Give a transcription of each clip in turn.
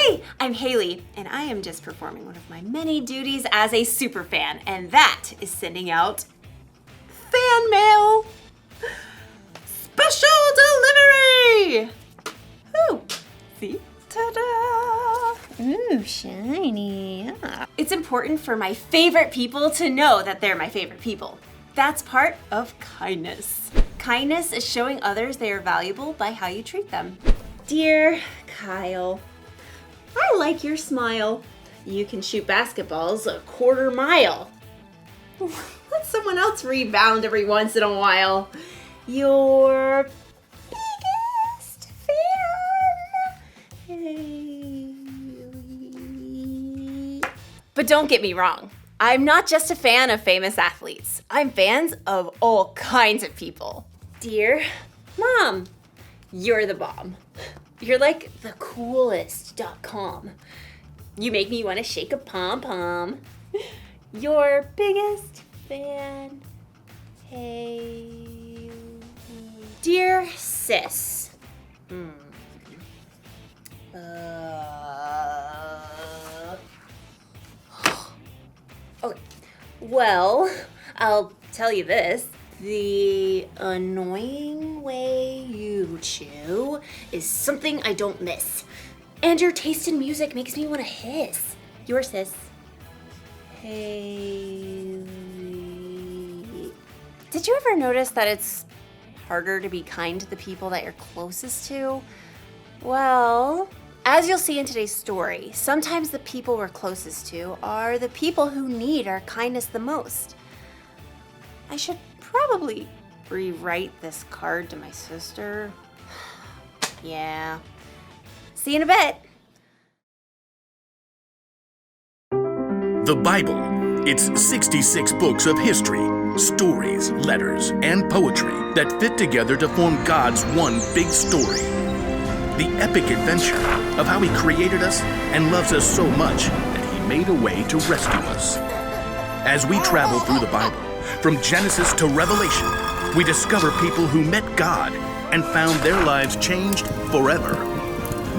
Hey, I'm Haley, and I am just performing one of my many duties as a superfan, and that is sending out fan mail. Special delivery! Ooh, see? Ta-da! Ooh, shiny. Yeah. It's important for my favorite people to know that they're my favorite people. That's part of kindness. Kindness is showing others they are valuable by how you treat them. Dear Kyle, I like your smile. You can shoot basketballs a quarter mile. Let someone else rebound every once in a while. Your biggest fan. But don't get me wrong. I'm not just a fan of famous athletes. I'm fans of all kinds of people. Dear Mom, you're the bomb. You're like the coolest.com. You make me want to shake a pom-pom. Your biggest fan. Hey. Dear sis. Okay. Well, I'll tell you this. The annoying way you chew is something I don't miss. And your taste in music makes me want to hiss. Your sis. Hey. Did you ever notice that it's harder to be kind to the people that you're closest to? Well, as you'll see in today's story, sometimes the people we're closest to are the people who need our kindness the most. I should probably rewrite this card to my sister. Yeah. See you in a bit. The Bible. It's 66 books of history, stories, letters, and poetry that fit together to form God's one big story. The epic adventure of how He created us and loves us so much that He made a way to rescue us. As we travel through the Bible, from Genesis to Revelation, we discover people who met God and found their lives changed forever.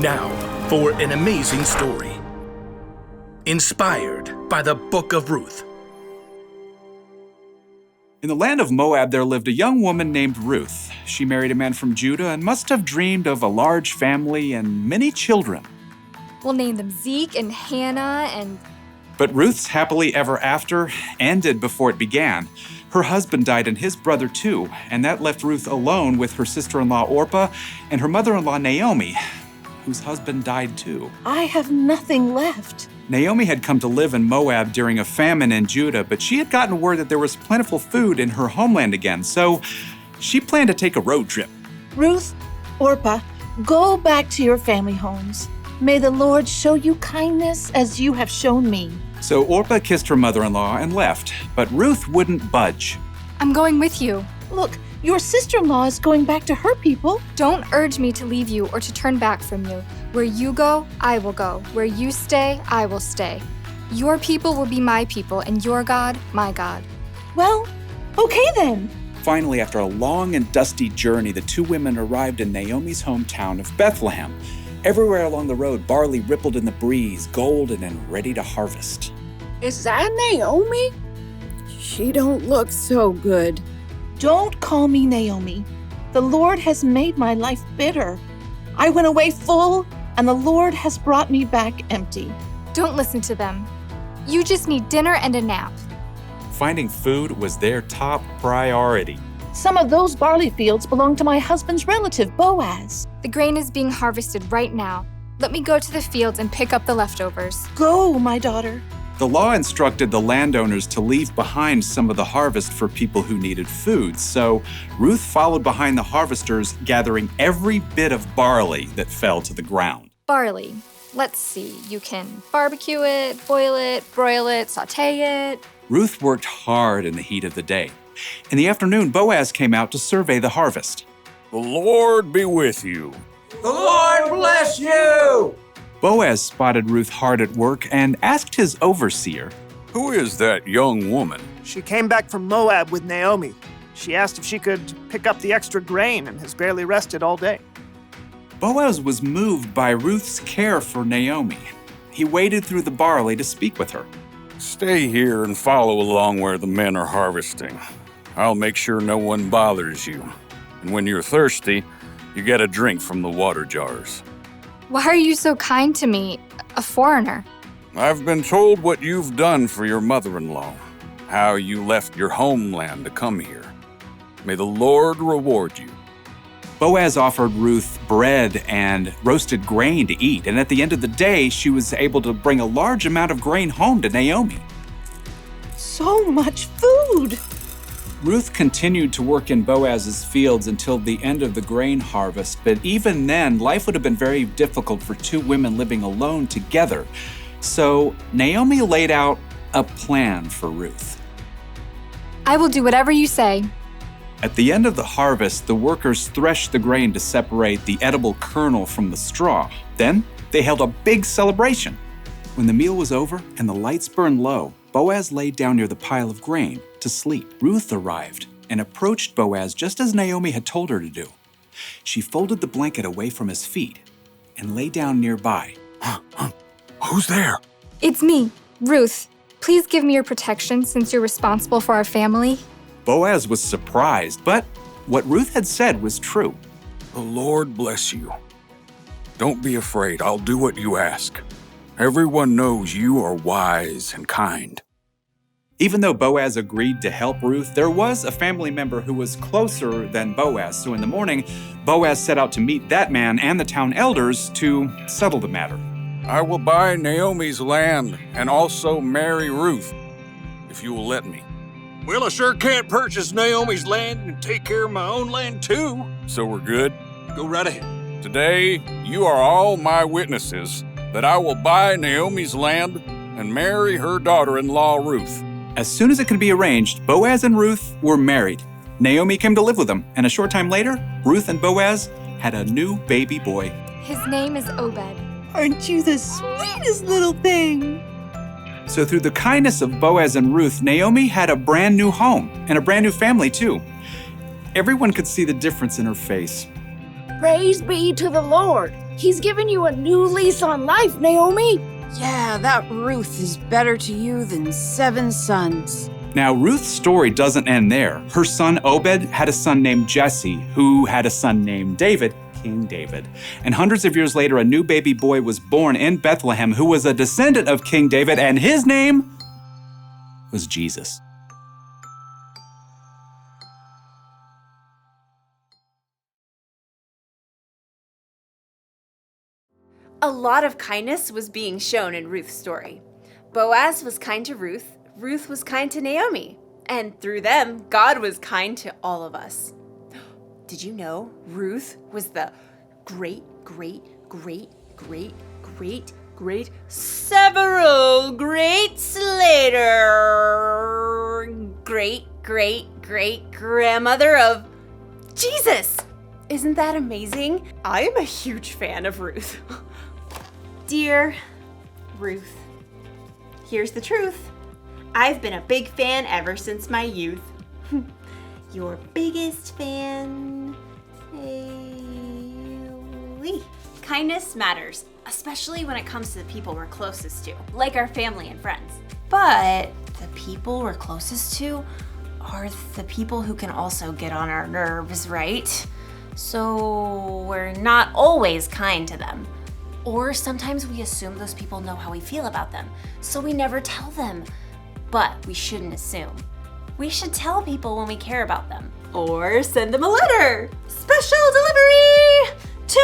Now, for an amazing story. Inspired by the Book of Ruth. In the land of Moab, there lived a young woman named Ruth. She married a man from Judah and must have dreamed of a large family and many children. We'll name them Zeke and Hannah and... But Ruth's happily ever after ended before it began. Her husband died and his brother too, and that left Ruth alone with her sister-in-law Orpah and her mother-in-law Naomi, whose husband died too. I have nothing left. Naomi had come to live in Moab during a famine in Judah, but she had gotten word that there was plentiful food in her homeland again, so she planned to take a road trip. Ruth, Orpah, go back to your family homes. May the Lord show you kindness as you have shown me. So Orpah kissed her mother-in-law and left, but Ruth wouldn't budge. I'm going with you. Look, your sister-in-law is going back to her people. Don't urge me to leave you or to turn back from you. Where you go, I will go. Where you stay, I will stay. Your people will be my people, and your God, my God. Well, okay then. Finally, after a long and dusty journey, the two women arrived in Naomi's hometown of Bethlehem. Everywhere along the road, barley rippled in the breeze, golden and ready to harvest. Is that Naomi? She don't look so good. Don't call me Naomi. The Lord has made my life bitter. I went away full, and the Lord has brought me back empty. Don't listen to them. You just need dinner and a nap. Finding food was their top priority. Some of those barley fields belong to my husband's relative, Boaz. The grain is being harvested right now. Let me go to the fields and pick up the leftovers. Go, my daughter. The law instructed the landowners to leave behind some of the harvest for people who needed food, so Ruth followed behind the harvesters, gathering every bit of barley that fell to the ground. Barley. Let's see. You can barbecue it, boil it, broil it, sauté it. Ruth worked hard in the heat of the day. In the afternoon, Boaz came out to survey the harvest. The Lord be with you. The Lord bless you! Boaz spotted Ruth hard at work and asked his overseer, Who is that young woman? She came back from Moab with Naomi. She asked if she could pick up the extra grain and has barely rested all day. Boaz was moved by Ruth's care for Naomi. He waded through the barley to speak with her. Stay here and follow along where the men are harvesting. I'll make sure no one bothers you. And when you're thirsty, you get a drink from the water jars. Why are you so kind to me, a foreigner? I've been told what you've done for your mother-in-law, how you left your homeland to come here. May the Lord reward you. Boaz offered Ruth bread and roasted grain to eat, and at the end of the day, she was able to bring a large amount of grain home to Naomi. So much food! Ruth continued to work in Boaz's fields until the end of the grain harvest, but even then, life would have been very difficult for two women living alone together. So Naomi laid out a plan for Ruth. I will do whatever you say. At the end of the harvest, the workers threshed the grain to separate the edible kernel from the straw. Then they held a big celebration. When the meal was over and the lights burned low, Boaz laid down near the pile of grain to sleep. Ruth arrived and approached Boaz just as Naomi had told her to do. She folded the blanket away from his feet and lay down nearby. Who's there? It's me, Ruth. Please give me your protection since you're responsible for our family. Boaz was surprised, but what Ruth had said was true. The Lord bless you. Don't be afraid. I'll do what you ask. Everyone knows you are wise and kind. Even though Boaz agreed to help Ruth, there was a family member who was closer than Boaz. So in the morning, Boaz set out to meet that man and the town elders to settle the matter. I will buy Naomi's land and also marry Ruth, if you will let me. Well, I sure can't purchase Naomi's land and take care of my own land too. So we're good? Go right ahead. Today, you are all my witnesses that I will buy Naomi's land and marry her daughter-in-law, Ruth. As soon as it could be arranged, Boaz and Ruth were married. Naomi came to live with them, and a short time later, Ruth and Boaz had a new baby boy. His name is Obed. Aren't you the sweetest little thing? So through the kindness of Boaz and Ruth, Naomi had a brand new home and a brand new family too. Everyone could see the difference in her face. Praise be to the Lord. He's given you a new lease on life, Naomi. Yeah, that Ruth is better to you than 7 sons. Now, Ruth's story doesn't end there. Her son Obed had a son named Jesse, who had a son named David, King David. And hundreds of years later, a new baby boy was born in Bethlehem who was a descendant of King David, and his name was Jesus. A lot of kindness was being shown in Ruth's story. Boaz was kind to Ruth, Ruth was kind to Naomi, and through them, God was kind to all of us. Did you know Ruth was the several greats later great grandmother of Jesus? Isn't that amazing? I am a huge fan of Ruth. Dear Ruth, here's the truth. I've been a big fan ever since my youth. Your biggest fan, Haley. Kindness matters, especially when it comes to the people we're closest to, like our family and friends. But the people we're closest to are the people who can also get on our nerves, right? So we're not always kind to them. Or sometimes we assume those people know how we feel about them, so we never tell them. But we shouldn't assume. We should tell people when we care about them. Or send them a letter. Special delivery to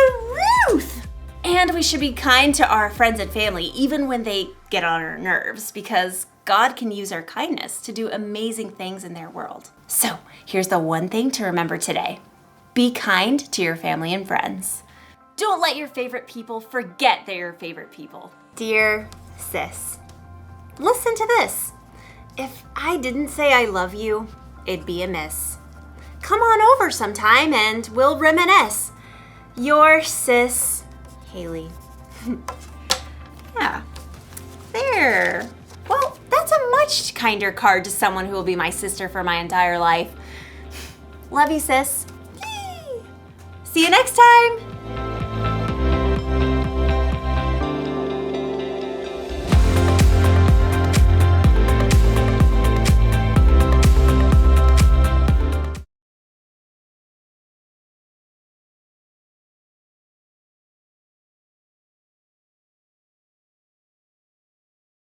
Ruth! And we should be kind to our friends and family, even when they get on our nerves, because God can use our kindness to do amazing things in their world. So here's the one thing to remember today. Be kind to your family and friends. Don't let your favorite people forget they're your favorite people. Dear sis, listen to this. If I didn't say I love you, it'd be amiss. Come on over sometime and we'll reminisce. Your sis, Haley. Yeah, there. Well, that's a much kinder card to someone who will be my sister for my entire life. Love you, sis. Yay. See you next time.